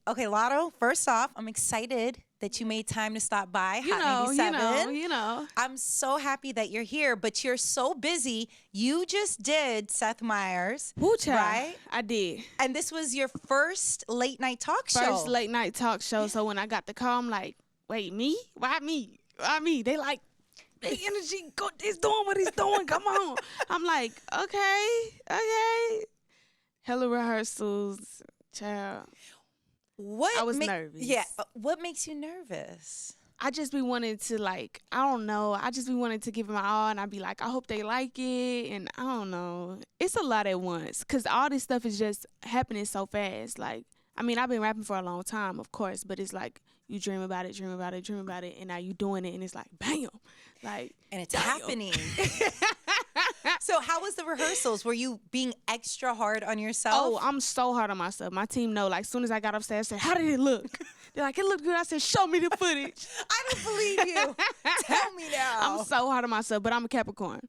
Okay, Latto, first off, I'm excited that you made time to stop by Hot 97. You know. I'm so happy that you're here, but you're so busy. You just did Seth Meyers, Woo, child. right? I did. And this was your first late night talk show. First late night talk show. So when I got the call, I'm like, wait, me? Why me? Why me? They like, the energy, he's doing what he's doing. Come on. I'm like, okay. Hella rehearsals, child. I was nervous. Yeah. What makes you nervous? I just be wanting to, like, I don't know. I just be wanting to give it my all, and I be like, I hope they like it, and I don't know. It's a lot at once, because all this stuff is just happening so fast. Like, I mean, I've been rapping for a long time, of course, but it's like you dream about it, and now you doing it, and it's like, bam. Like, and it's happening. So how was the rehearsals? Were you being extra hard on yourself? Oh, I'm so hard on myself. My team know. Like, as soon as I got upstairs, I said, how did it look? They're like, it looked good. I said, show me the footage. I don't believe you. Tell me now. I'm so hard on myself, but I'm a Capricorn.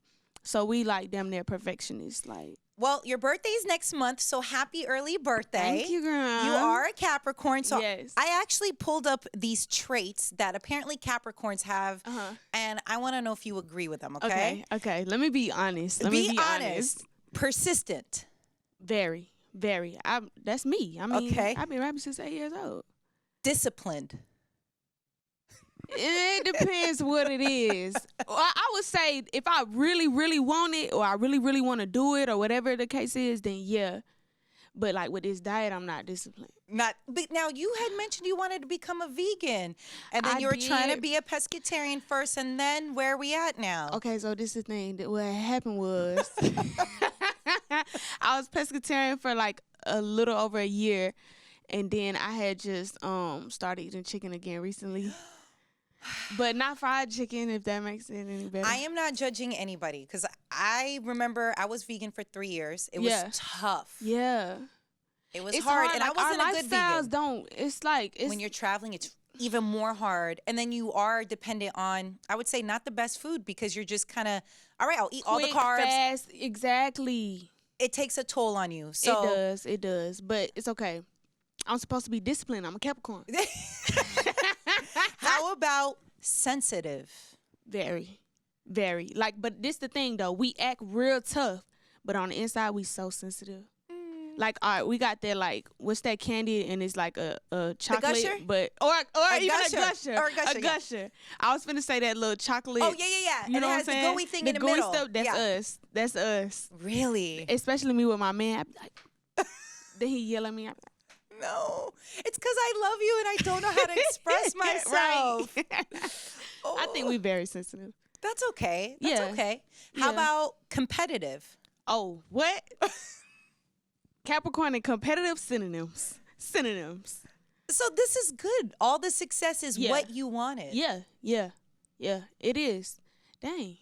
So we, like, damn near perfectionists. Like, well, your birthday's next month, so happy early birthday. Thank you, girl. You are a Capricorn, so yes. I actually pulled up these traits that apparently Capricorns have, and I want to know if you agree with them, okay? Okay. Let me be honest. Be honest. Persistent. Very. That's me. I mean, okay. I've been rapping since 8 years old. Disciplined. It depends what it is. I would say if I really, really want it, or I really, really want to do it, or whatever the case is, then yeah. But like with this diet, I'm not disciplined. But now you had mentioned you wanted to become a vegan, and then you were trying to be a pescatarian first, and then where are we at now? Okay, so this is the thing. What happened was I was pescatarian for like a little over a year, and then I had just started eating chicken again recently. But not fried chicken, if that makes it any better. I am not judging anybody, because I remember I was vegan for 3 years. It was tough. Yeah. It was hard, and like, I wasn't a good vegan. It's like... when you're traveling, it's even more hard. And then you are dependent on, I would say, not the best food, because you're just kind of, all right, I'll eat all the carbs. Fast, exactly. It takes a toll on you. So It does. But it's okay. I'm supposed to be disciplined. I'm a Capricorn. How about sensitive? Very. Like, but this the thing, though. We act real tough, but on the inside, we so sensitive. Like, all right, we got that, like, what's that candy? And it's like a chocolate. The Gusher? But, or even Gusher. a Gusher. Or a Gusher, A Gusher. I was finna say that little chocolate. Oh, yeah. You and know it has what I'm the saying? gooey thing the in the gooey middle. Stuff, that's us. Really? Especially me with my man. I'd be like, then he yell at me. I'm like, no, it's because I love you and I don't know how to express myself. I think we're very sensitive. That's okay. That's okay. How about competitive? Oh, what? Capricorn and competitive synonyms. So this is good. All the success is what you wanted. Yeah. It is. Dang.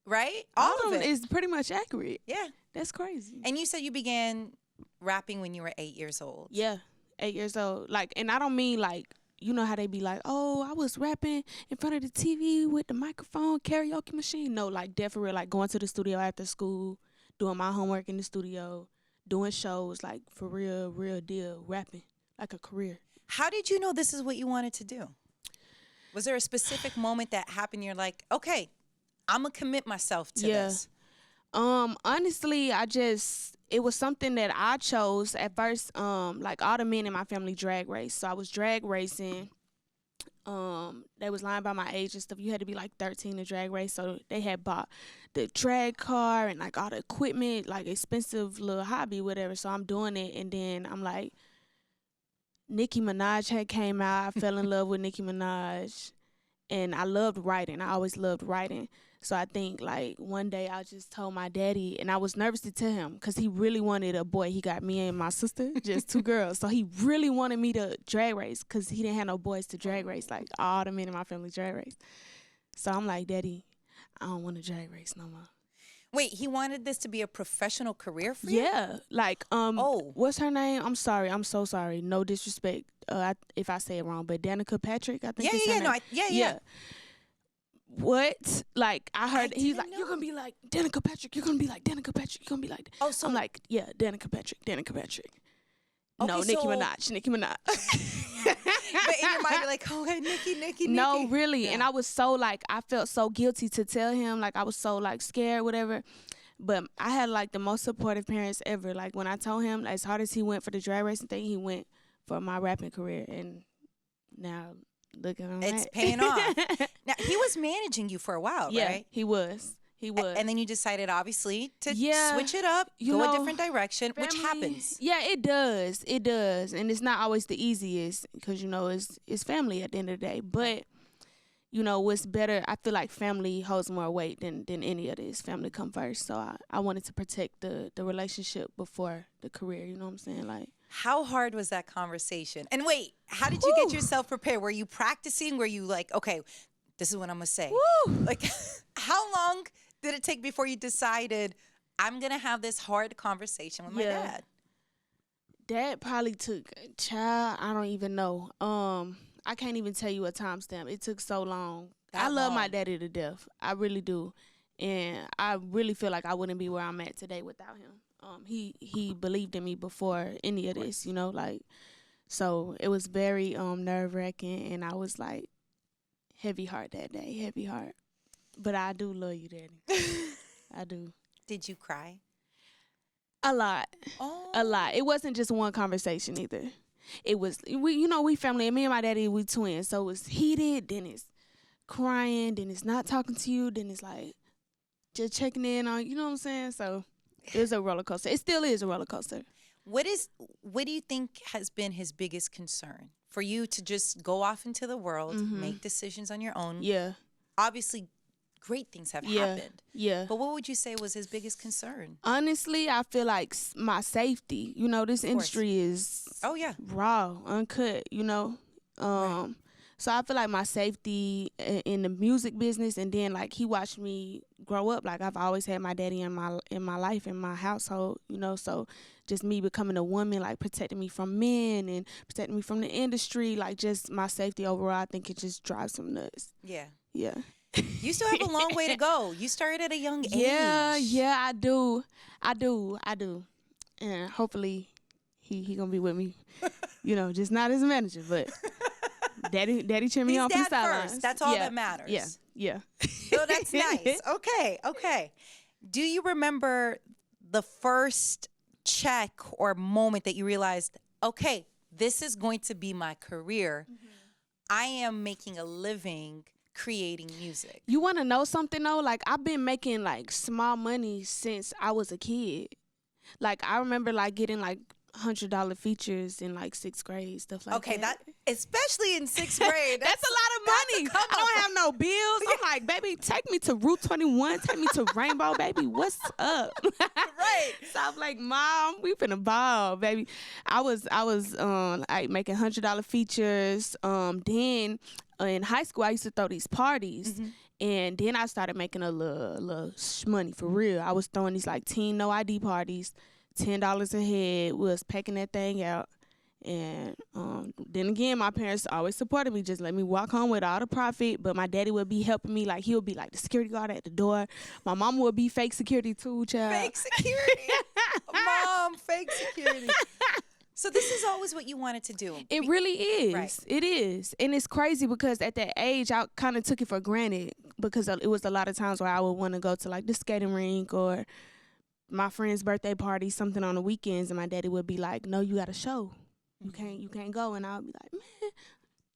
Right? All of it is pretty much accurate. Yeah. That's crazy. And you said you began rapping when you were 8 years old. Yeah, 8 years old. Like, and I don't mean like, you know how they be like, oh, I was rapping in front of the TV with the microphone, karaoke machine. No, like, definitely, like, going to the studio after school, doing my homework in the studio, doing shows, like, for real deal, rapping, like a career. How did you know this is what you wanted to do? Was there a specific moment that happened? You're like, okay, I'm going to commit myself to this. Honestly, it was something that I chose at first. Like, all the men in my family drag race. So I was drag racing. They was lying by my age and stuff. You had to be like 13 to drag race. So they had bought the drag car and like all the equipment, like expensive little hobby, whatever. So I'm doing it. And then I'm like, Nicki Minaj had came out. I fell in love with Nicki Minaj. And I loved writing. I always loved writing. So I think, like, one day I just told my daddy, and I was nervous to tell him because he really wanted a boy. He got me and my sister, just 2 girls. So he really wanted me to drag race because he didn't have no boys to drag race. Like, all the men in my family drag race. So I'm like, Daddy, I don't want to drag race no more. Wait, he wanted this to be a professional career for you? Yeah. Like, what's her name? I'm sorry. I'm so sorry. No disrespect if I say it wrong, but Danica Patrick, I think is her name. Yeah. What? Like, I heard he's like, you're going to be like Danica Patrick. You're going to be like Danica Patrick. You're going to be like that. Oh, so I'm like, yeah, Danica Patrick. Okay, No, Nicki Minaj. in your mind, you're like, okay, Nicki. No, really. Yeah. And I was so like, I felt so guilty to tell him. Like, I was so like scared, whatever. But I had like the most supportive parents ever. Like, when I told him, as hard as he went for the drag racing thing, he went for my rapping career. And now, look at him. It's paying off. Now, he was managing you for a while, Yeah, right? he was. He was. And then you decided, obviously, to Yeah, switch it up, you go a know, different direction, which family- happens. Yeah, it does. It does. And it's not always the easiest because, you know, it's family at the end of the day. But, you know, what's better, I feel like family holds more weight than any of this. Family come first. So I wanted to protect the relationship before the career. You know what I'm saying? Like, How hard was that conversation? And wait, how did you get yourself prepared? Were you practicing? Were you like, okay, this is what I'm going to say? woo! Like, how long did it take before you decided, I'm going to have this hard conversation with my dad? That probably took, child, I don't even know. I can't even tell you a timestamp. It took so long. I love my daddy to death. I really do. And I really feel like I wouldn't be where I'm at today without him. He believed in me before any of this, you know, like, so it was very nerve-wracking, and I was like heavy heart that day, heavy heart. But I do love you, Daddy. I do. Did you cry? A lot. Oh. A lot. It wasn't just one conversation either. It was, we family, and me and my daddy, we twins, so it was heated, then it's crying, then it's not talking to you, then it's like just checking in on, you know what I'm saying? So it was a roller coaster. It still is a roller coaster. What do you think has been his biggest concern? For you to just go off into the world, make decisions on your own. Yeah. Obviously, great things have happened. Yeah. But what would you say was his biggest concern? Honestly, I feel like my safety. You know, this industry is raw, uncut, you know. Right. So I feel like my safety in the music business, and then like he watched me grow up. Like I've always had my daddy in my life, in my household, you know. So just me becoming a woman, like protecting me from men and protecting me from the industry, like just my safety overall, I think it just drives him nuts. Yeah. Yeah. You still have a long way to go. You started at a young age. Yeah, I do. And hopefully he gonna be with me, you know, just not as a manager, but daddy cheer me He's on from the dad sidelines. first. That's all that matters. Yeah. So that's nice. Okay. Do you remember the first check or moment that you realized, okay, this is going to be my career. I am making a living creating music. You want to know something though? Like I've been making like small money since I was a kid. Like I remember like getting like $100 features in like 6th grade, stuff like that. Okay, that especially in 6th grade. That's a lot of money. I don't have no bills. I'm like, baby, take me to Route 21. Take me to Rainbow, baby. What's up? Right. So I'm like, Mom, we finna ball, baby. I was like making $100 features. Then in high school, I used to throw these parties. And then I started making a little money for real. I was throwing these like teen no ID parties, $10 a head. We was packing that thing out. And then again, my parents always supported me, just let me walk home with all the profit. But my daddy would be helping me. Like, he would be like the security guard at the door. My mom would be fake security too, child. Fake security. Mom, fake security. So this is always what you wanted to do. It really is. Right. It is. And it's crazy because at that age, I kind of took it for granted because it was a lot of times where I would want to go to like the skating rink or my friend's birthday party, something on the weekends, and my daddy would be like, no, you got a show. You can't go. And I would be like, man,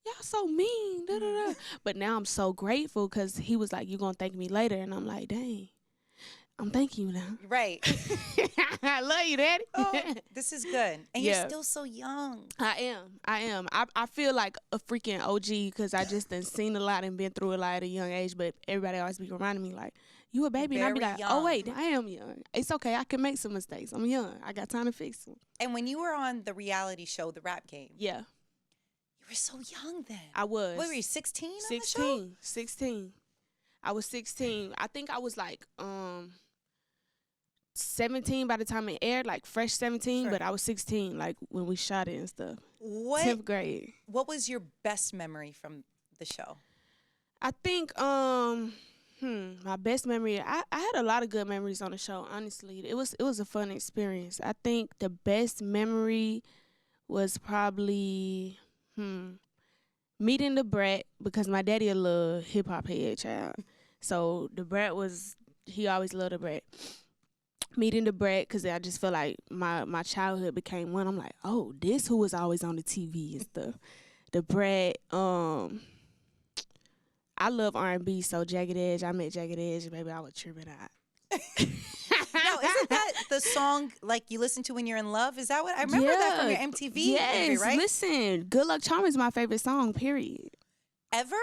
y'all so mean. Da, da, da. But now I'm so grateful because he was like, you going to thank me later. And I'm like, dang, I'm thanking you now. Right. I love you, Daddy. Oh, this is good. And you're still so young. I am. I feel like a freaking OG because I just done seen a lot and been through a lot at a young age. But everybody always be reminding me like, you a baby. And I be Very like, young. oh, wait, I am young. It's okay. I can make some mistakes. I'm young. I got time to fix them. And when you were on the reality show, The Rap Game, Yeah. you were so young then. I was. What were you, 16 on the show? 16. I was 16. I think I was like 17 by the time it aired, like fresh 17, Sure. but I was 16 like when we shot it and stuff. What 10th grade. What was your best memory from the show? I think my best memory, I had a lot of good memories on the show, honestly. It was a fun experience. I think the best memory was probably Meeting the Brat, because my daddy a little hip hop head child. So the Brat he always loved the Brat. Meeting the Brat, because I just feel like my childhood became one. I'm like, oh, this who was always on the TV and stuff. The Brat, I love R&B, so Jagged Edge. I met Jagged Edge, baby. I was tripping out. No, isn't that the song like you listen to when you're in love? Is that what I remember that from your MTV movie, right? Listen, Good Luck Charm is my favorite song, period. Ever?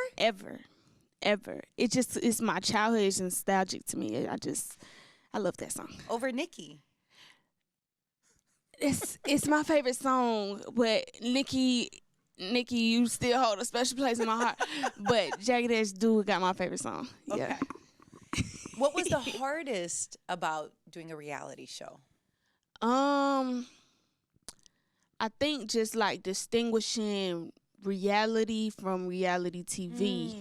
It's my childhood. It's nostalgic to me. I love that song. Over Nicki. It's my favorite song, but Nicki, you still hold a special place in my heart. But Jagged Edge got my favorite song. Okay. Yeah. What was the hardest about doing a reality show? I think just like distinguishing reality from reality TV,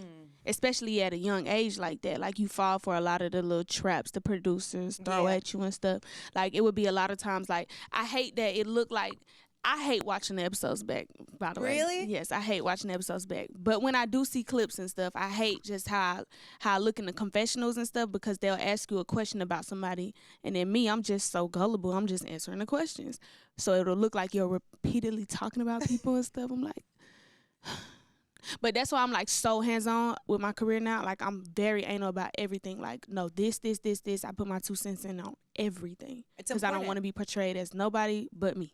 especially at a young age like that. Like you fall for a lot of the little traps the producers throw at you and stuff. Like it would be a lot of times like I hate that it looked like I hate watching the episodes back, by the way. Really? Yes, I hate watching the episodes back. But when I do see clips and stuff, I hate just how I look in the confessionals and stuff because they'll ask you a question about somebody. And then me, I'm just so gullible. I'm just answering the questions. So it'll look like you're repeatedly talking about people and stuff. I'm like... But that's why I'm like so hands-on with my career now. Like I'm very anal about everything. Like, no, this. I put my 2 cents in on everything. Because I don't want to be portrayed as nobody but me.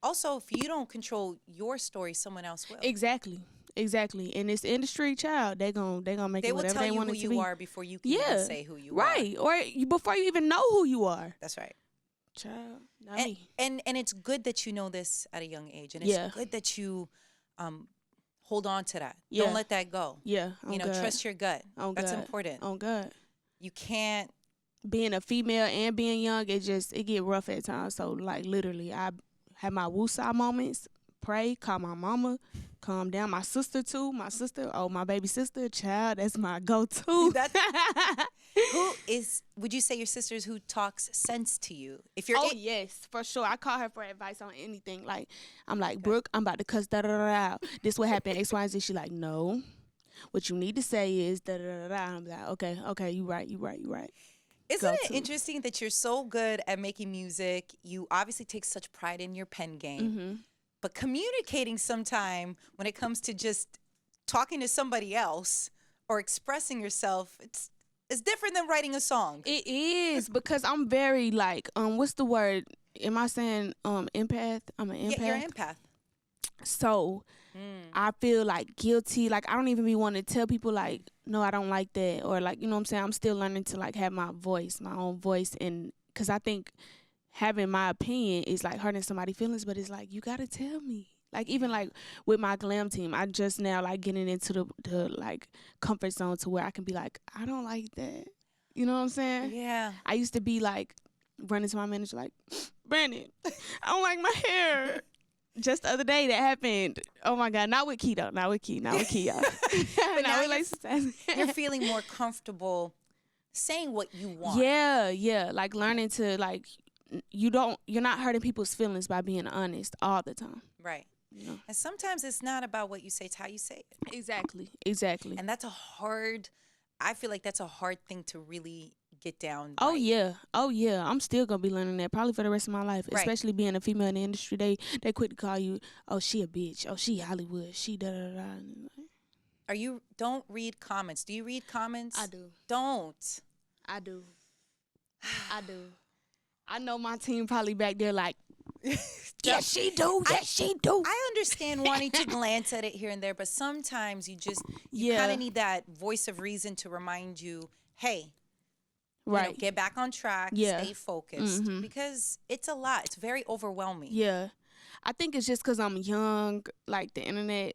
Also, if you don't control your story, someone else will. Exactly. In this industry, child, they gonna make it whatever they want it to be. They will tell you who you are before you can even say who you are. Right. Or before you even know who you are. That's right. Child, not me. And it's good that you know this at a young age. And it's good that you hold on to that. Yeah. Don't let that go. Yeah. Trust your gut. That's important. Oh, God. You can't. Being a female and being young, it get rough at times. So, like, literally, I have my woosah moments, pray, call my mama, calm down. My sister, too. My baby sister, child, that's my go-to. Would you say your sister's who talks sense to you? Yes, for sure. I call her for advice on anything. Like, I'm like, Brooke, I'm about to cuss da-da-da-da. This what happened, X, Y, and Z. She like, no. What you need to say is da-da-da-da. I'm like, okay, you right. Isn't it interesting that you're so good at making music? You obviously take such pride in your pen game. Mm-hmm. But communicating sometime when it comes to just talking to somebody else or expressing yourself, it's different than writing a song. It is because I'm very like, what's the word? Am I saying empath? I'm an empath. Yeah, you're an empath. So I feel like guilty. Like I don't even be wanting to tell people like, no, I don't like that. Or like, you know what I'm saying? I'm still learning to like have my own voice. And because I think having my opinion is like hurting somebody's feelings, but it's like, you got to tell me. Like even like with my glam team, I just now like getting into the like comfort zone to where I can be like, I don't like that. You know what I'm saying? Yeah. I used to be like running to my manager like, Brandon, I don't like my hair. Just the other day that happened. Oh my God, not with Key, y'all. But now you're feeling more comfortable saying what you want. Yeah. Like learning to like, you're not hurting people's feelings by being honest all the time. Right. You know? And sometimes it's not about what you say, it's how you say it. Exactly. And I feel like that's a hard thing to really get down. Oh yeah. I'm still gonna be learning that probably for the rest of my life. Right. Especially being a female in the industry. They quick to call you, oh, she a bitch. Oh, she Hollywood. She da da da. Don't read comments. Do you read comments? I do. Don't. I do. I know my team probably back there like, yes, she do. I understand wanting to glance at it here and there, but sometimes you kind of need that voice of reason to remind you, hey, right, get back on track, stay focused, because it's a lot. It's very overwhelming. Yeah. I think it's just because I'm young, like the internet,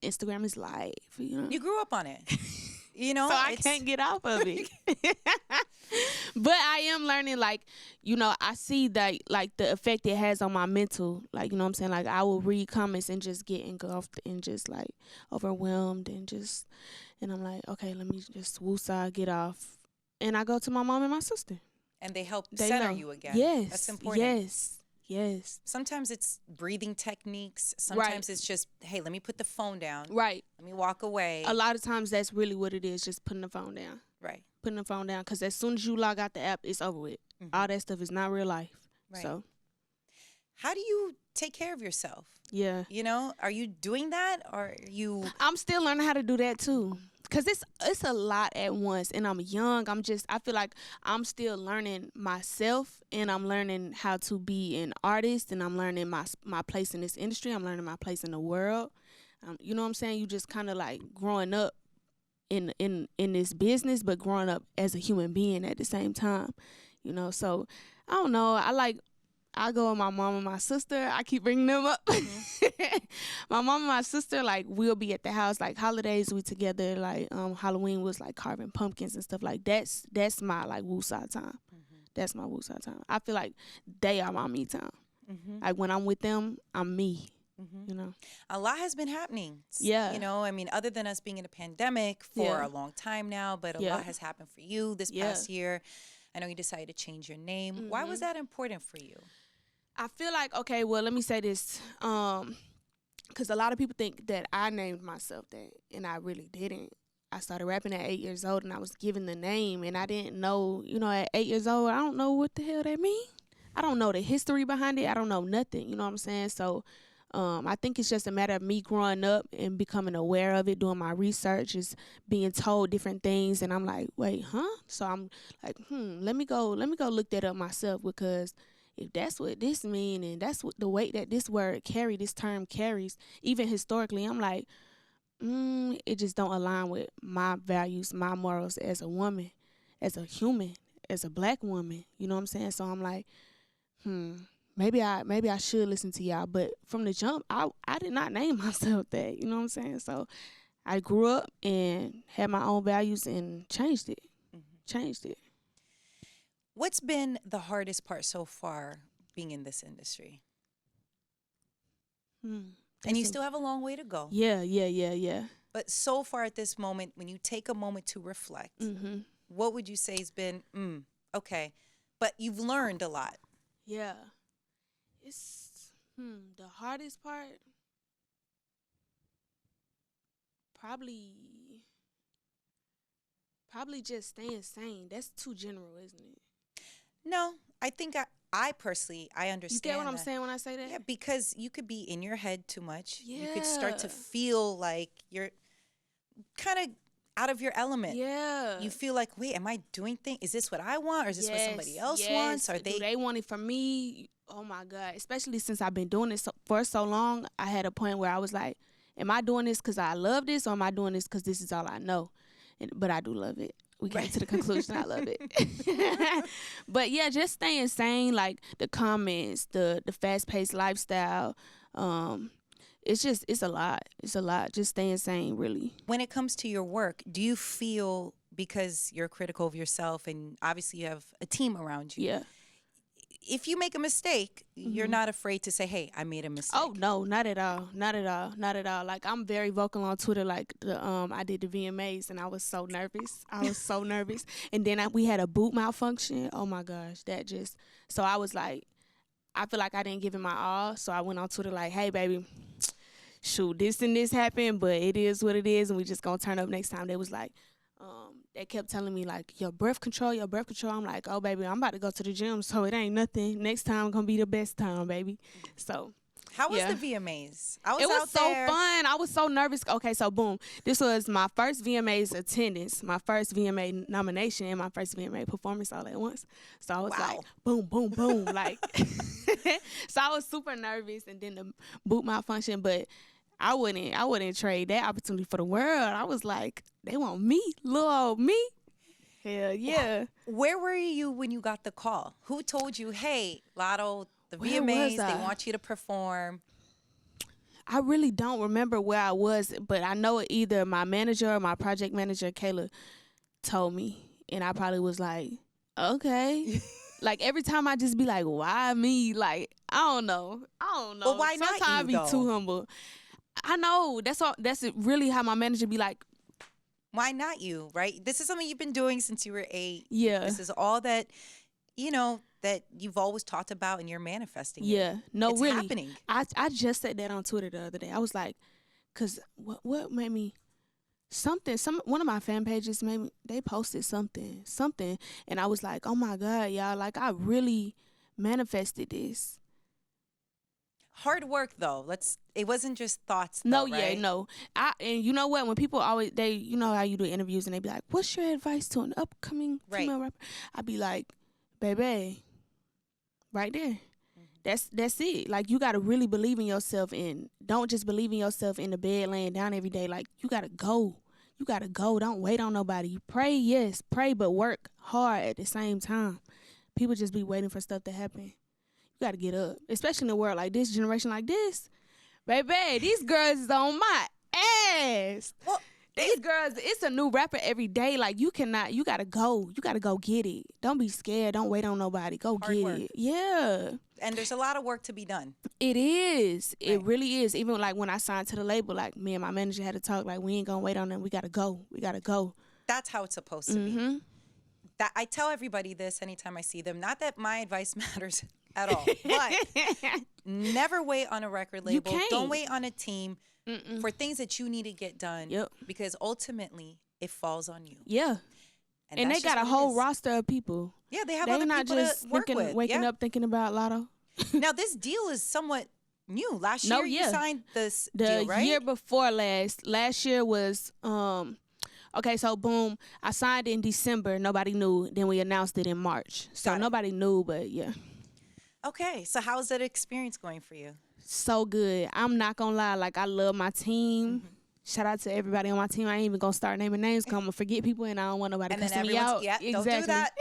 Instagram is life, you know. You grew up on it. So I can't get off of it. But I am learning, like, I see that, like, the effect it has on my mental. Like, you know what I'm saying? Like, I will read comments and just get engulfed and just, like, overwhelmed and I'm like, okay, let me just woosah, get off. And I go to my mom and my sister. And they help center you again. Yes. That's important. Yes. Sometimes it's breathing techniques. Sometimes it's just, hey, let me put the phone down. Right. Let me walk away. A lot of times that's really what it is, just putting the phone down. Right. Putting the phone down, because as soon as you log out the app, it's over with. All that stuff is not real life. Right. So how do you take care of yourself? Yeah. You know, are you doing that, or are you? I'm still learning how to do that too. Cause it's a lot at once, and I'm young. I feel like I'm still learning myself, and I'm learning how to be an artist, and I'm learning my place in this industry. I'm learning my place in the world. You know what I'm saying? You just kind of like growing up in this business, but growing up as a human being at the same time. You know, so I don't know. I go with my mom and my sister. I keep bringing them up. My mom and my sister, like, we'll be at the house. Like, holidays, we together. Like, Halloween was, like, carving pumpkins and stuff. Like, that's my, like, woosah time. That's my woosah time. I feel like they are my me time. Like, when I'm with them, I'm me. You know? A lot has been happening. Yeah. You know, I mean, other than us being in a pandemic for a long time now, but a lot has happened for you this past year. I know you decided to change your name. Why was that important for you? I feel like, okay, well, let me say this, because a lot of people think that I named myself that, and I really didn't. I started rapping at 8 years old, and I was given the name, and I didn't know, you know, at 8 years old, I don't know what the hell that mean. I don't know the history behind it. I don't know nothing, you know what I'm saying? So I think it's just a matter of me growing up and becoming aware of it, doing my research, is being told different things, and I'm like, wait, huh? So I'm like, let me go look that up myself, because if that's what this mean, and that's what the weight that this term carries, even historically, I'm like, it just don't align with my values, my morals as a woman, as a human, as a black woman. You know what I'm saying? So I'm like, maybe I should listen to y'all. But from the jump, I did not name myself that. You know what I'm saying? So I grew up and had my own values and changed it. Changed it. What's been the hardest part so far being in this industry? And you still have a long way to go. Yeah. But so far at this moment, when you take a moment to reflect, what would you say has been, okay, but you've learned a lot? Yeah. It's the hardest part, probably just staying sane. That's too general, isn't it? No, I think I personally, I understand. You get what I'm saying when I say that? Yeah, because you could be in your head too much. Yeah. You could start to feel like you're kind of out of your element. Yeah. You feel like, wait, am I doing things? Is this what I want, or is this what somebody else wants? Or Do they want it from me? Oh my God! Especially since I've been doing this for so long, I had a point where I was like, am I doing this because I love this, or am I doing this because this is all I know? But I do love it. We came to the conclusion I love it. But yeah, just staying sane, like the comments, the fast-paced lifestyle. It's a lot. It's a lot. Just staying sane, really. When it comes to your work, do you feel, because you're critical of yourself and obviously you have a team around you, if you make a mistake, you're not afraid to say, hey, I made a mistake? Oh, no, not at all. Not at all. Not at all. Like, I'm very vocal on Twitter. Like, I did the VMAs, and I was so nervous. And then we had a boot malfunction. Oh, my gosh. So I was like, I feel like I didn't give it my all. So I went on Twitter like, hey, baby, shoot, this and this happened, but it is what it is, and we just going to turn up next time. They was like, they kept telling me, like, your breath control. I'm like, oh, baby, I'm about to go to the gym, so it ain't nothing. Next time going to be the best time, baby. So, how was the VMAs? It was so fun. I was so nervous. Okay, so boom. This was my first VMAs attendance, my first VMA nomination, and my first VMA performance all at once. So I was like, boom, boom, boom. Like, so I was super nervous, and then the boot malfunction, but I wouldn't trade that opportunity for the world. I was like, they want me, little old me. Hell yeah. Where were you when you got the call? Who told you, hey, Latto, the VMAs, they want you to perform? I really don't remember where I was, but I know either my manager or my project manager, Kayla, told me. And I probably was like, okay. Like, every time I just be like, why me? Like, I don't know. But why not you, Sometimes I be too humble. I know. That's really how my manager be like, why not you, right? This is something you've been doing since you were 8. Yeah. This is all that, that you've always talked about and you're manifesting. Yeah, it's really happening. I just said that on Twitter the other day. I was like, cause what made me one of my fan pages they posted something, and I was like, oh my God, y'all, like I really manifested this. Hard work though. It wasn't just thoughts. No, though, right? yeah, no. And you know what? When people always you know how you do interviews and they be like, what's your advice to an upcoming female rapper? I be like, baby, right there. That's it. Like, you got to really believe in yourself, and don't just believe in yourself in the bed laying down every day. Like, you got to go. You got to go. Don't wait on nobody. You pray, yes, pray, but work hard at the same time. People just be waiting for stuff to happen. You got to get up, especially in a world like this, generation like this. Baby, these girls is on my ass. Well, these girls, it's a new rapper every day. Like, you got to go. You got to go get it. Don't be scared. Don't wait on nobody. Go Hard get work. it. Yeah. And there's a lot of work to be done. It is. Right. It really is. Even like when I signed to the label, like me and my manager had to talk, like, we ain't going to wait on them. We got to go. We got to go. That's how it's supposed to be. That I tell everybody this anytime I see them. Not that my advice matters at all, but never wait on a record label. You can't. Don't wait on a team for things that you need to get done. Yep. Because ultimately, it falls on you. Yeah. And they got a whole roster of people. Yeah, they have They're other not people just to work with. waking up thinking about Latto. Now, this deal is somewhat new. Last year, you signed this deal, right? The year before last. Last year was, okay, so boom, I signed in December. Nobody knew. Then we announced it in March. So nobody knew, but yeah. Okay, so how's that experience going for you? So good. I'm not going to lie. Like, I love my team. Shout out to everybody on my team. I ain't even going to start naming names because I'm going to forget people and I don't want nobody cussing me out. Yeah, exactly. Don't do that.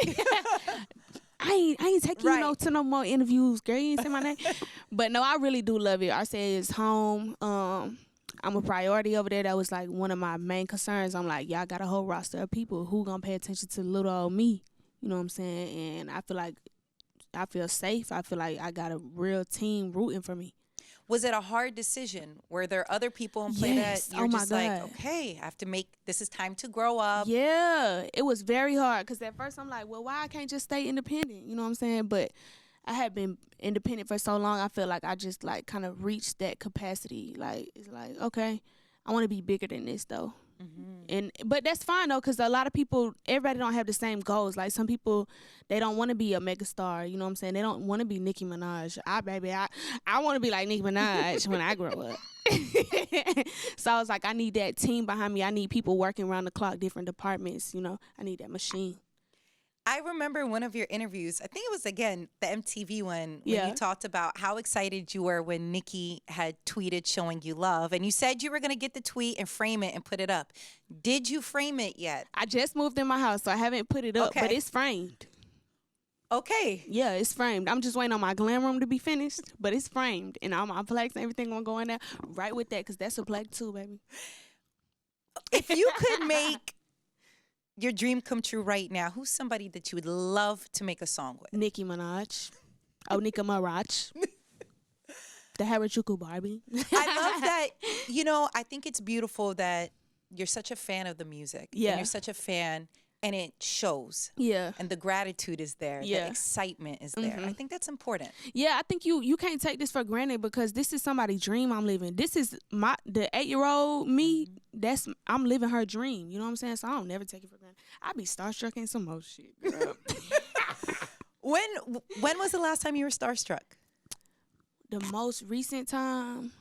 I ain't taking you to no more interviews, girl. You ain't say my name. But no, I really do love it. Arcee is home. I'm a priority over there. That was like one of my main concerns. I'm like, y'all got a whole roster of people who gonna pay attention to little old me. You know what I'm saying? And I feel like I feel safe. I feel like I got a real team rooting for me. Was it a hard decision? Were there other people in play that you're just like, okay, I have to this is time to grow up? Yeah, it was very hard because at first I'm like, well, why I can't just stay independent? You know what I'm saying? But I had been independent for so long, I feel like I just like kind of reached that capacity. Like, it's like, okay, I want to be bigger than this though. But that's fine though, because a lot of people, everybody don't have the same goals. Like, some people, they don't want to be a megastar. You know what I'm saying? They don't want to be Nicki Minaj. I want to be like Nicki Minaj when I grow up. So I was like, I need that team behind me. I need people working around the clock, different departments. You know, I need that machine. I remember one of your interviews, I think it was, again, the MTV one, when you talked about how excited you were when Nicki had tweeted showing you love. And you said you were going to get the tweet and frame it and put it up. Did you frame it yet? I just moved in my house, so I haven't put it up, but it's framed. Okay. Yeah, it's framed. I'm just waiting on my glam room to be finished, but it's framed. And all my plaques and everything going to go in there right with that, because that's a plaque too, baby. If you could make your dream come true right now, who's somebody that you would love to make a song with? Nicki Minaj. Oh, Nicki Minaj. The Harajuku Barbie. I love that. I think it's beautiful that you're such a fan of the music. Yeah. And you're such a fan, and it shows. Yeah. And the gratitude is there. Yeah. The excitement is there. I think that's important. Yeah, I think you can't take this for granted, because this is somebody's dream I'm living. This is the 8-year-old me. I'm living her dream. You know what I'm saying? So I don't never take it for granted. I be starstruck in some more shit, girl. When was the last time you were starstruck? The most recent time.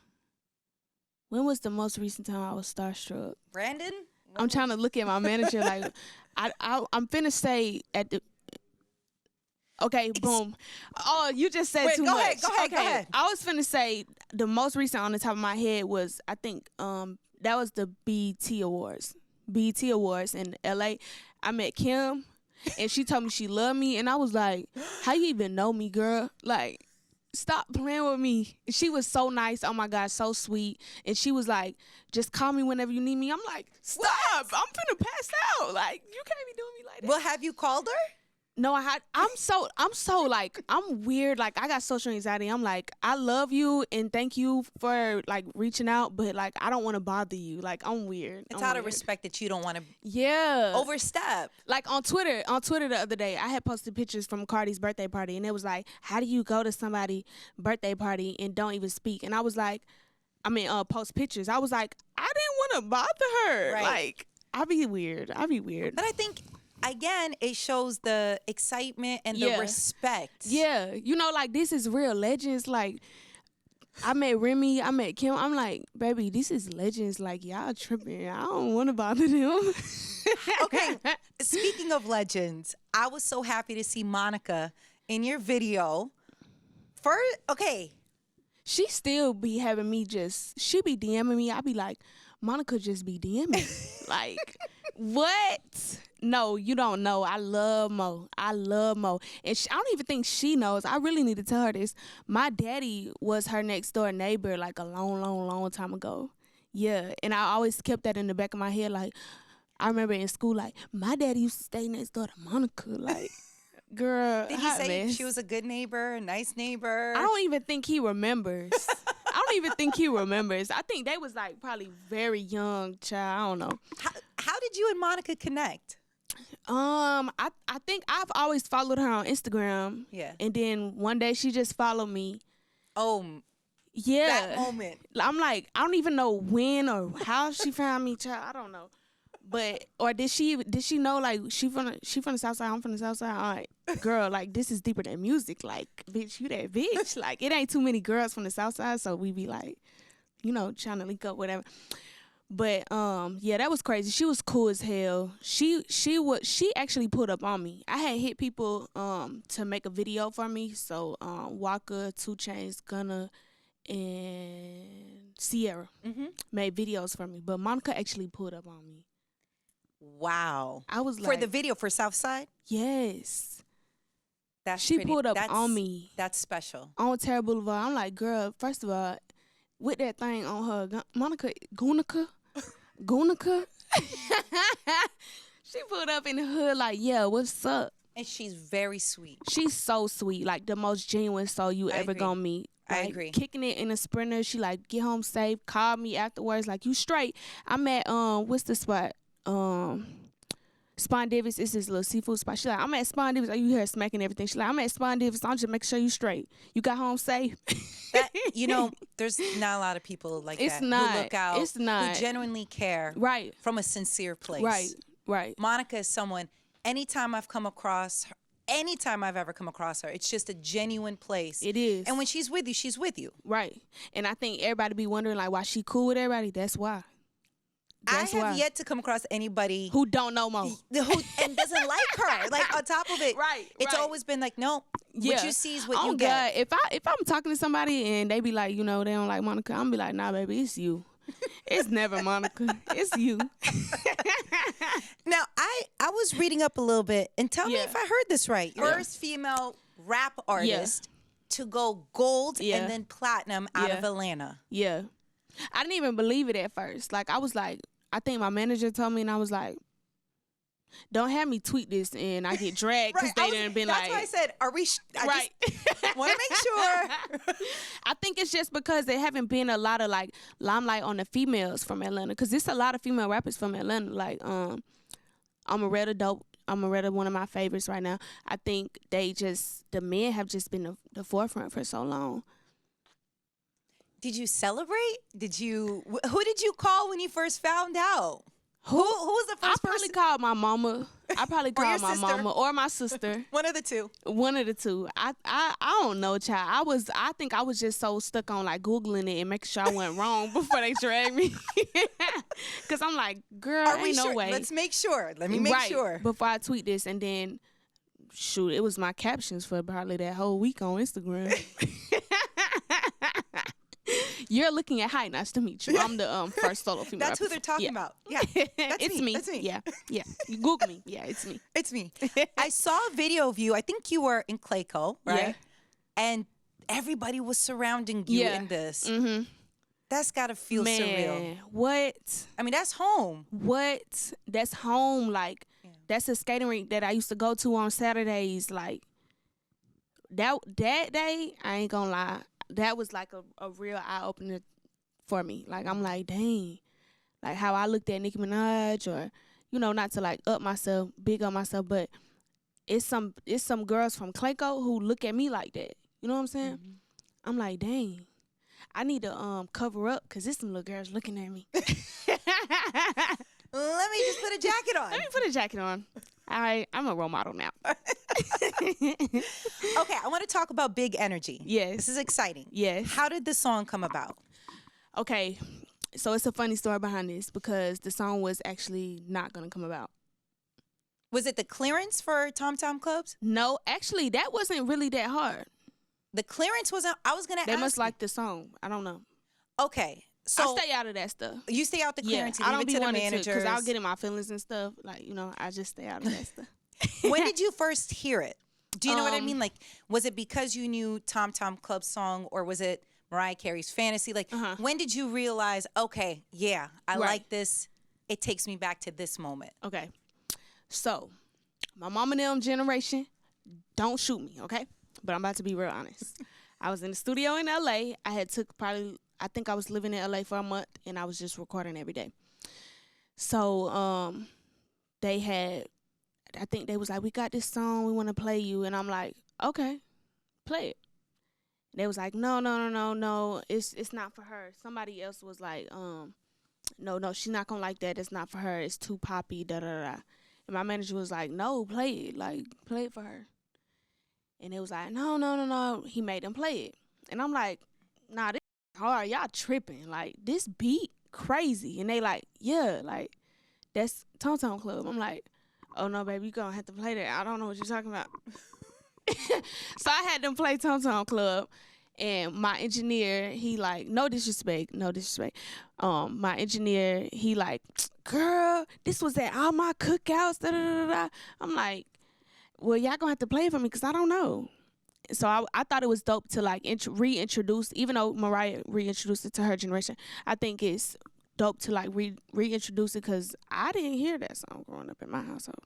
When was the most recent time I was starstruck? Brandon? I'm trying to look at my manager like I'm finna say at the. Okay, boom. Oh, you just said too much. Go ahead. I was finna say the most recent on the top of my head was, I think that was the BET Awards. BET Awards in LA. I met Kim, and she told me she loved me, and I was like, how you even know me, girl? Like, stop playing with me. She was so nice. Oh my God, so sweet. And she was like, just call me whenever you need me. I'm like, stop. I'm finna pass out. Like, you can't be doing me like that. Well, have you called her? No, I'm so like, I'm weird. Like, I got social anxiety. I'm like, I love you and thank you for like reaching out, but like, I don't want to bother you. Like, I'm weird. It's out of respect that you don't want to overstep. Like on Twitter the other day, I had posted pictures from Cardi's birthday party, and it was like, how do you go to somebody's birthday party and don't even speak? And I was like, post pictures. I was like, I didn't want to bother her. Right. Like, I'd be weird. But I think, again, it shows the excitement and the respect. Yeah. You know, like, this is real legends. Like, I met Remy, I met Kim. I'm like, baby, this is legends. Like, y'all tripping. I don't want to bother them. Okay. Speaking of legends, I was so happy to see Monica in your video. She still be having me she be DMing me. I be like, Monica just be DMing. Like, what? No, you don't know. I love Mo. And I don't even think she knows. I really need to tell her this. My daddy was her next door neighbor like a long time ago. Yeah, and I always kept that in the back of my head. Like, I remember in school, like, my daddy used to stay next door to Monica. Like, girl, did he say she was a good neighbor, a nice neighbor? I don't even think he remembers. I think they was like probably very young, child. I don't know. How did you and Monica connect? I think I've always followed her on Instagram. Yeah. And then one day she just followed me. Oh, yeah. That moment. I'm like, I don't even know when or how she found me, child. I don't know. But or did she know, like, she from the south side, I'm from the south side? All right, girl, like, this is deeper than music. Like, bitch, you that bitch. Like, it ain't too many girls from the south side, so we be like, you know, trying to link up, whatever. But yeah, that was crazy. She was cool as hell. She actually put up on me. I had hit people to make a video for me. So Waka, 2 Chainz, Gunna, and Sierra made videos for me. But Monica actually put up on me. Wow. I was like, for the video for Southside? Yes. She pulled up on me. That's special. On Terra Boulevard. I'm like, girl, first of all, with that thing on her, Monica, Gunica. She pulled up in the hood like, yeah, what's up? And she's very sweet. She's so sweet. Like, the most genuine soul you ever gonna meet. Like, I agree. Kicking it in a Sprinter. She like, get home safe. Called me afterwards like, you straight. I'm at, what's the spot? Spawn Davis is this little seafood spot. She like, I'm at Spawn Davis. You hear her smacking everything. She like, I'm at Spawn Davis. I'm just making sure you straight. You got home safe. That, you know, there's not a lot of people like that who look out, who genuinely care, right, from a sincere place. Right. Monica is someone. Anytime I've ever come across her, it's just a genuine place. It is. And when she's with you. Right. And I think everybody be wondering like why she cool with everybody. That's why. I have yet to come across anybody who don't know Mo, and doesn't like her. Like, on top of it, it's always been like, no, what you see is what you get. If I'm talking to somebody and they be like, you know, they don't like Monica, I'm be like, nah, baby, it's you. It's never Monica. It's you. Now, I was reading up a little bit, and tell me if I heard this right. First female rap artist to go gold and then platinum out of Atlanta. Yeah. I didn't even believe it at first. Like, I was like, I think my manager told me, and I was like, don't have me tweet this and I get dragged because they done been that's like. That's why I said, are we? I just want to make sure. I think it's just because there haven't been a lot of like limelight on the females from Atlanta, because there's a lot of female rappers from Atlanta. Like, Amaretta, one of my favorites right now. I think the men have just been the forefront for so long. Did you celebrate? Who did you call when you first found out? Who was the first person? I probably called my mama. I probably called my mama or my sister. One of the two. I don't know, child. I think I was just so stuck on like Googling it and making sure I went wrong before they dragged me. Cause I'm like, girl, ain't no way. Let's make sure. Let me make sure. Before I tweet this, and then shoot, it was my captions for probably that whole week on Instagram. You're looking at Hi, nice to meet you. I'm the first solo female. That's who they're talking about. Yeah, it's me. That's me. Yeah. You Google me. Yeah, it's me. It's me. I saw a video of you. I think you were in Clayco, right? Yeah. And everybody was surrounding you in this. Mm-hmm. That's gotta feel surreal. What? I mean, that's home. What? That's home. Like, that's a skating rink that I used to go to on Saturdays. Like that day, I ain't gonna lie, that was like a real eye opener for me. Like I'm like, dang, like how I looked at Nicki Minaj, or not to like big up myself, but it's some girls from Clayco who look at me like that. You know what I'm saying? Mm-hmm. I'm like, dang, I need to cover up because there's some little girls looking at me. Let me just put a jacket on. Let me put a jacket on. I'm a role model now. Okay, I want to talk about Big Energy. Yes. This is exciting. Yes. How did the song come about? Okay, so it's a funny story behind this because the song was actually not going to come about. Was it the clearance for Tom Tom Clubs? No, actually, that wasn't really that hard. The clearance wasn't. I was gonna. They must like the song. I don't know. Okay, so I stay out of that stuff. You stay out the clearance. Yeah, I don't be to the wanting managers. to because I'll get in my feelings and stuff. Like I just stay out of that stuff. When did you first hear it? Do you know what I mean? Like, was it because you knew Tom Tom Club's song, or was it Mariah Carey's Fantasy? Like, when did you realize? Okay, yeah, I like this. It takes me back to this moment. Okay, so my mom and them generation, don't shoot me, okay? But I'm about to be real honest. I was in the studio in LA. I think I was living in LA for a month, and I was just recording every day. So I think they was like, we got this song, we want to play you. And I'm like, okay, play it. They was like, no, it's not for her. Somebody else was like, no, she's not going to like that. It's not for her. It's too poppy, da-da-da. And my manager was like, no, play it. Like, play it for her. And it was like, no. He made them play it. And I'm like, nah, this is hard. Y'all tripping. Like, this beat crazy. And they like, yeah, like, that's Tom Tom Club. I'm like, oh, no, baby, you going to have to play that. I don't know what you're talking about. So I had them play Tom Tom Club. And my engineer, he like, no disrespect. My engineer, he like, girl, this was at all my cookouts, da-da-da-da. I'm like, well, y'all gonna have to play it for me because I don't know. So I thought it was dope to like reintroduce, even though Mariah reintroduced it to her generation, I think it's dope to like reintroduce it because I didn't hear that song growing up in my household.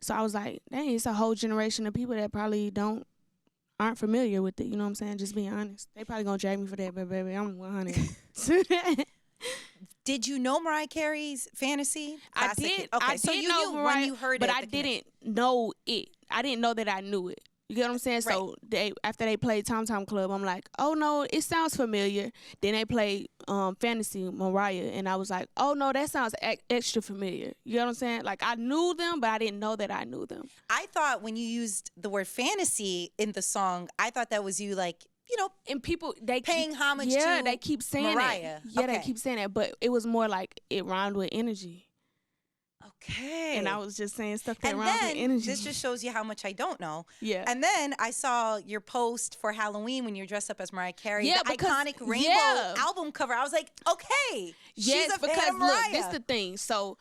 So I was like, dang, it's a whole generation of people that probably aren't familiar with it. You know what I'm saying? Just being honest. They probably gonna drag me for that, but baby, I'm 100. Did you know Mariah Carey's Fantasy? Classic? I did. Okay, I so did you know knew Mariah, when you heard but it. I didn't know it. I didn't know that I knew it. You get what I'm saying? Right. So after they played Tom Tom Club, I'm like, oh no, it sounds familiar. Then they played Fantasy Mariah, and I was like, oh no, that sounds extra familiar. You get what I'm saying? Like I knew them, but I didn't know that I knew them. I thought when you used the word fantasy in the song, I thought that was you like, and people they paying homage to they keep saying Mariah. That. Yeah, they keep saying that, but it was more like it rhymed with energy. Okay. And I was just saying stuff that rhymed with energy. This just shows you how much I don't know. Yeah. And then I saw your post for Halloween when you're dressed up as Mariah Carey. Yeah, the iconic rainbow album cover. I was like, okay, she's a fan of Mariah. Look, this the thing. So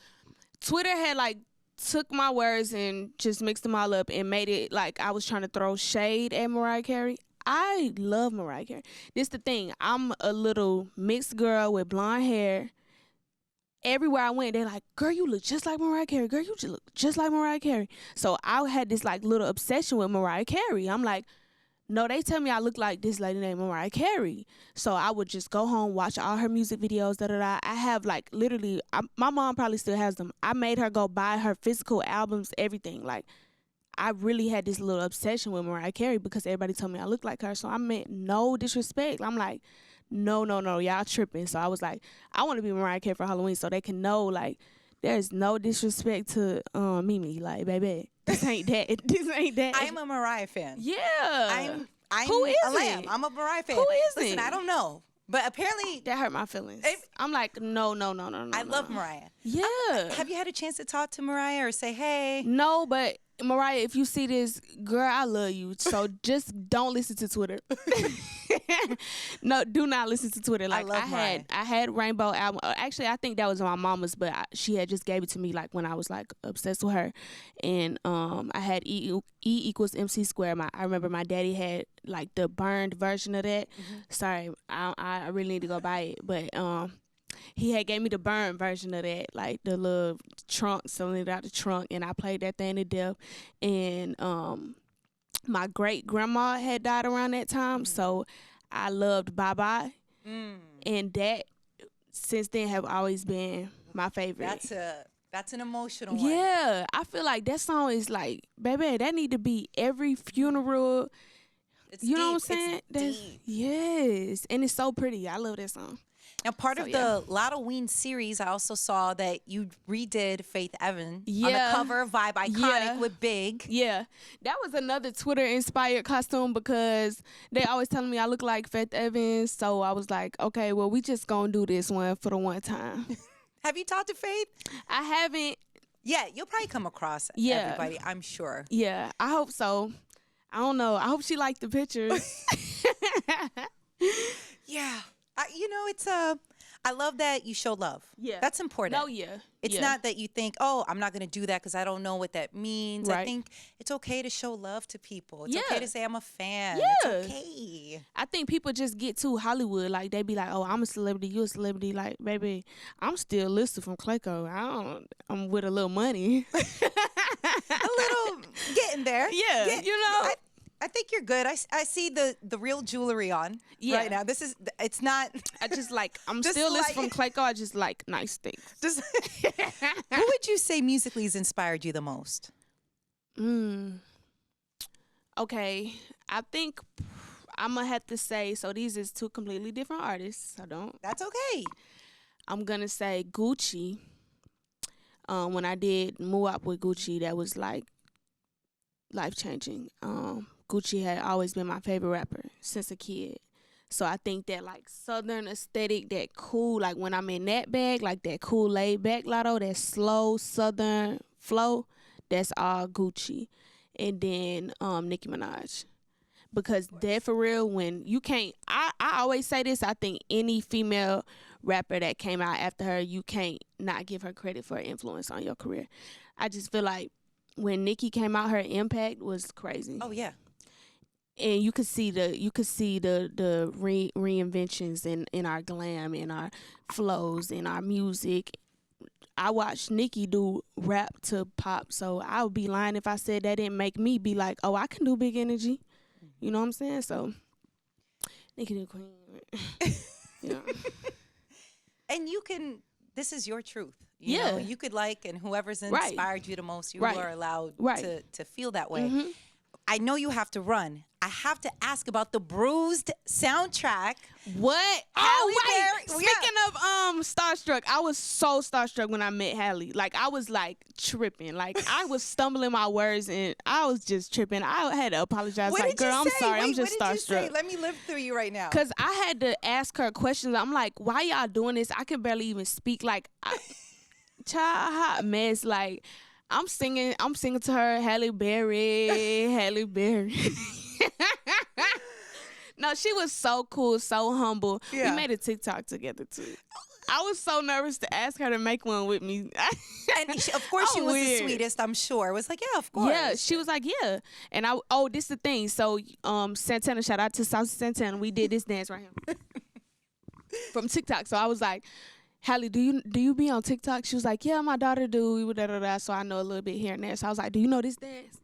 Twitter had like took my words and just mixed them all up and made it like I was trying to throw shade at Mariah Carey. I love Mariah Carey. This the thing. I'm a little mixed girl with blonde hair. Everywhere I went, they're like, girl, you look just like Mariah Carey. Girl, you just look just like Mariah Carey. So I had this like little obsession with Mariah Carey. I'm like, no, they tell me I look like this lady named Mariah Carey. So I would just go home, watch all her music videos, da-da-da. I have like literally, my mom probably still has them. I made her go buy her physical albums, everything. Like, I really had this little obsession with Mariah Carey because everybody told me I looked like her. So I meant no disrespect. I'm like, no, y'all tripping. So I was like, I want to be Mariah Carey for Halloween so they can know, like, there's no disrespect to Mimi. Like, baby, this ain't that. This ain't that. I'm a Mariah fan. Yeah. I'm Who is a lamb. it? I'm a Mariah fan. Who is Listen, it? I don't know. But apparently... That hurt my feelings. I'm like, no. I love Mariah. Yeah. Have you had a chance to talk to Mariah or say, hey? No, but Mariah, if you see this, girl, I love you. So just don't listen to Twitter. No, do not listen to Twitter. Like I had Rainbow album. Actually, I think that was my mama's, but she had just gave it to me like when I was like obsessed with her. And I had E equals MC square. I remember my daddy had like the burned version of that. Mm-hmm. Sorry, I really need to go buy it, but he had gave me the burn version of that, like the little trunk, selling it out the trunk, and I played that thing to death. And my great grandma had died around that time, so I loved Bye Bye, and that since then have always been my favorite. That's an emotional one. Yeah, I feel like that song is like, baby, that need to be every funeral. It's you know deep. what I'm saying? It's deep. Yes, and it's so pretty. I love that song. Now, part of the Latto series, I also saw that you redid Faith Evans on the cover, Vibe Iconic with Big. Yeah, that was another Twitter-inspired costume because they always telling me I look like Faith Evans. So I was like, okay, well, we just gonna do this one for the one time. Have you talked to Faith? I haven't. Yeah, you'll probably come across everybody, I'm sure. Yeah, I hope so. I don't know. I hope she liked the pictures. Yeah. It's I love that you show love. Yeah. That's important. Oh, yeah. It's not that you think, oh, I'm not going to do that because I don't know what that means. Right. I think it's okay to show love to people. It's Yeah. okay to say I'm a fan. Yeah. It's okay. I think people just get too Hollywood. Like, they be like, oh, I'm a celebrity, you a celebrity. Like, baby, I'm still listed from Clayco. I'm with a little money. A little getting there. Yeah, I think you're good. I see the real jewelry on right now. It's not. I just like, I'm just still listed like- from Clayco. I just like nice things. Just who would you say musically has inspired you the most? Okay, I think I'm gonna have to say, so these is two completely different artists. That's okay. I'm gonna say Gucci. When I did Muap with Gucci, that was like life-changing. Gucci had always been my favorite rapper since a kid. So I think that like Southern aesthetic, that cool, like when I'm in that bag, like that cool laid back Latto, that slow Southern flow, that's all Gucci. And then Nicki Minaj. Because that for real, when you can't, I always say this, I think any female rapper that came out after her, you can't not give her credit for her influence on your career. I just feel like when Nicki came out, her impact was crazy. Oh yeah. And you could see the reinventions in our glam, in our flows, in our music. I watched Nicki do rap to pop, so I would be lying if I said that didn't make me be like, oh, I can do Big Energy. You know what I'm saying? So Nicki the queen. Yeah. And you can. This is your truth. You Yeah. know, you could like, and whoever's inspired you the most, you Right. are allowed Right. to feel that way. Mm-hmm. I know you have to run. I have to ask about the Bruised soundtrack. What? Halle Berry. Berry. Speaking of starstruck, I was so starstruck when I met Halle. Like, I was like tripping. Like, I was stumbling my words and I was just tripping. I had to apologize. What Like, did you girl, I'm say? sorry. Wait, I'm just what did you say? starstruck. Let me live through you right now. Cause I had to ask her questions. I'm like, why y'all doing this? I can barely even speak. Like, child, hot mess. Like, I'm singing to her, Halle Berry, Halle Berry. No, she was so cool, so humble. Yeah. We made a TikTok together too. I was so nervous to ask her to make one with me. And of course, she was weird. the sweetest, I'm sure. It was like, yeah, of course. Yeah, she was like, yeah. And this the thing. So, Santana, shout out to South Santana. We did this dance right here from TikTok. So I was like, Halle, do you be on TikTok? She was like, yeah, my daughter do. So I know a little bit here and there. So I was like, do you know this dance?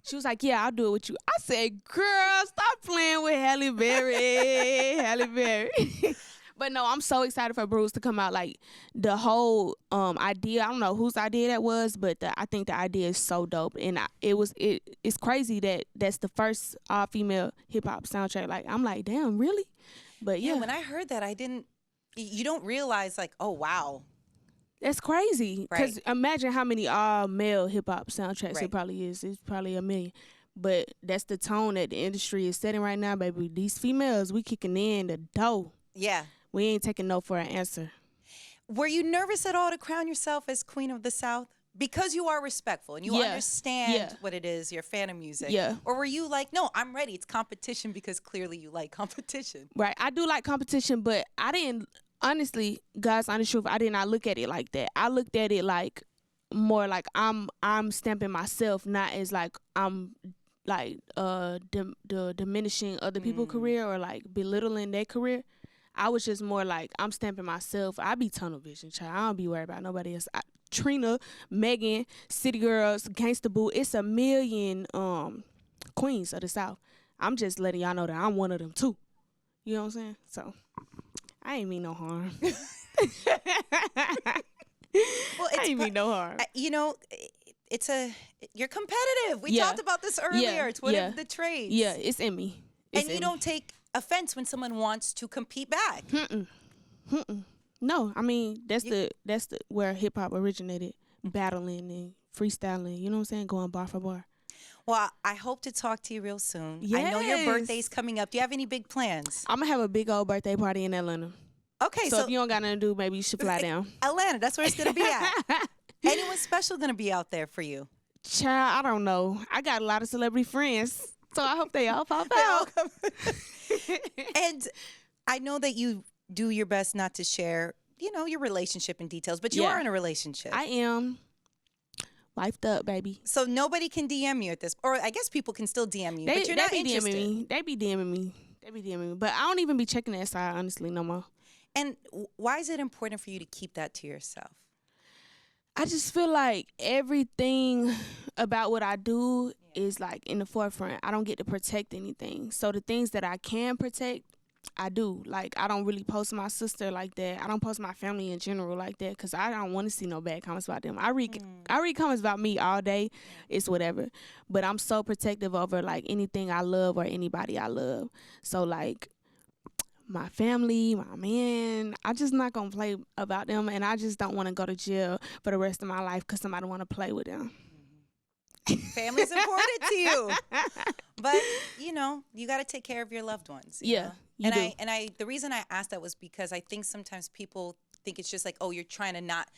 She was like, yeah, I'll do it with you. I said, girl, stop playing with Halle Berry. Halle Berry. But no, I'm so excited for Bruce to come out. Like, the whole idea, I don't know whose idea that was, but I think the idea is so dope. And it's crazy that that's the first all-female hip-hop soundtrack. Like, I'm like, damn, really? But yeah. When I heard that, you don't realize, like, oh, wow. That's crazy. Because imagine how many all-male hip-hop soundtracks Right. it probably is. It's probably a million. But that's the tone that the industry is setting right now, baby. These females, we kicking in the dough. Yeah. We ain't taking no for an answer. Were you nervous at all to crown yourself as Queen of the South? Because you are respectful and you understand what it is, you're a fan of music. Yeah. Or were you like, no, I'm ready. It's competition because clearly you like competition. Right. I do like competition, but I didn't, honestly, God's honest truth, I did not look at it like that. I looked at it like more like I'm stamping myself, not as like I'm like diminishing other people's career or like belittling their career. I was just more like, I'm stamping myself. I be tunnel vision, child. I don't be worried about nobody else. Trina, Megan, City Girls, Gangsta Boo. It's a million queens of the South. I'm just letting y'all know that I'm one of them too. You know what I'm saying? So I ain't mean no harm. Well, I ain't mean no harm. You know, you're competitive. We talked about this earlier. It's one of the traits. Yeah, it's in me. It's and you don't take offense when someone wants to compete back. No, I mean that's the where hip hop originated, battling and freestyling. You know what I'm saying? Going bar for bar. Well, I hope to talk to you real soon. Yes. I know your birthday's coming up. Do you have any big plans? I'm gonna have a big old birthday party in Atlanta. Okay, so if you don't got nothing to do, maybe you should fly down. Atlanta, that's where it's gonna be at. Anyone special gonna be out there for you? Child, I don't know. I got a lot of celebrity friends, so I hope they all pop out. And I know that you do your best not to share, you know, your relationship in details, but you are in a relationship. I am. Wifed up, baby. So nobody can DM you at this, or I guess people can still DM you, but you're not interested. They be DMing me. But I don't even be checking that side, honestly, no more. And why is it important for you to keep that to yourself? I just feel like everything about what I do is like in the forefront. I don't get to protect anything. So the things that I can protect, I do. Like, I don't really post my sister like that. I don't post my family in general like that because I don't want to see no bad comments about them. I read comments about me all day. It's whatever. But I'm so protective over, like, anything I love or anybody I love. So, like, my family, my man, I just not going to play about them. And I just don't want to go to jail for the rest of my life because somebody want to play with them. Family's important to you. But, you know, you got to take care of your loved ones. Yeah. And I the reason I asked that was because I think sometimes people think it's just like, oh, you're trying to not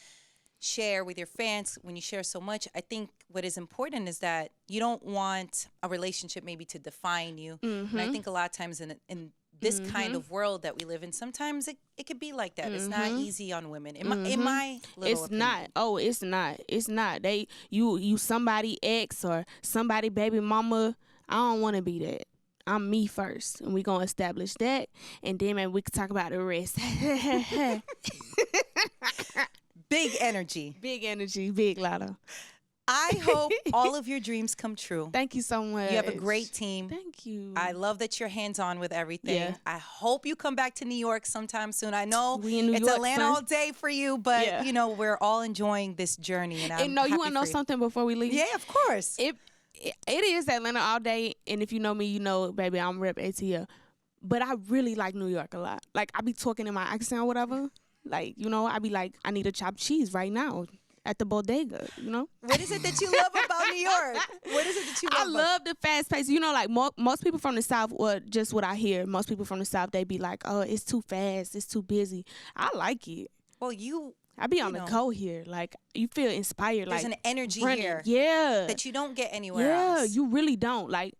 share with your fans when you share so much. I think what is important is that you don't want a relationship maybe to define you. And I think a lot of times in this kind of world that we live in, sometimes it could be like that. It's not easy on women. In my little opinion. Not. Oh, it's not. It's not. You somebody ex or somebody baby mama. I don't want to be that. I'm me first, and we gonna establish that, and then maybe we can talk about the rest. Big energy. Big energy. Big Latto. I hope all of your dreams come true. Thank you so much. You have a great team. Thank you. I love that you're hands-on with everything. Yeah. I hope you come back to New York sometime soon. I know we in New it's York, Atlanta all day for you, but you know, we're all enjoying this journey. And I'm no, you happy want to know for something before we leave? Yeah, of course. It is Atlanta all day, and if you know me, you know, baby, I'm rep ATL. But I really like New York a lot. Like, I be talking in my accent or whatever. Like, you know, I be like, I need a chopped cheese right now at the bodega, you know? What is it that you love about New York? What is it that you love? I love the fast pace. You know, like most people from the South, or just what I hear, most people from the South, they be like, oh, it's too fast, it's too busy. I like it. Well, I be on the go here. Like, you feel inspired. There's like an energy running. here. Yeah. That you don't get anywhere else. Yeah, you really don't. Like,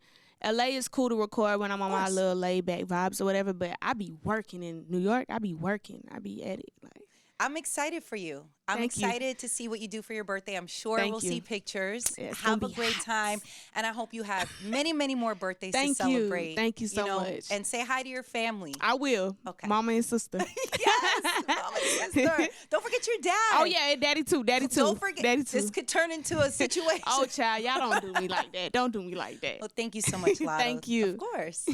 LA is cool to record when I'm on my little laid back vibes or whatever, but I be working in New York. I be at it. Like, I'm excited for you. I'm excited to see what you do for your birthday. I'm sure we'll see pictures. Yeah, have a great time. And I hope you have many, many more birthdays to celebrate. Thank you so much. And say hi to your family. I will. Okay. Mama and sister. Yes, mama and sister. Don't forget your dad. Oh, yeah, daddy too. Don't forget. Daddy too. This could turn into a situation. Oh, child, y'all don't do me like that. Don't do me like that. Well, thank you so much, Latto. Thank you. Of course.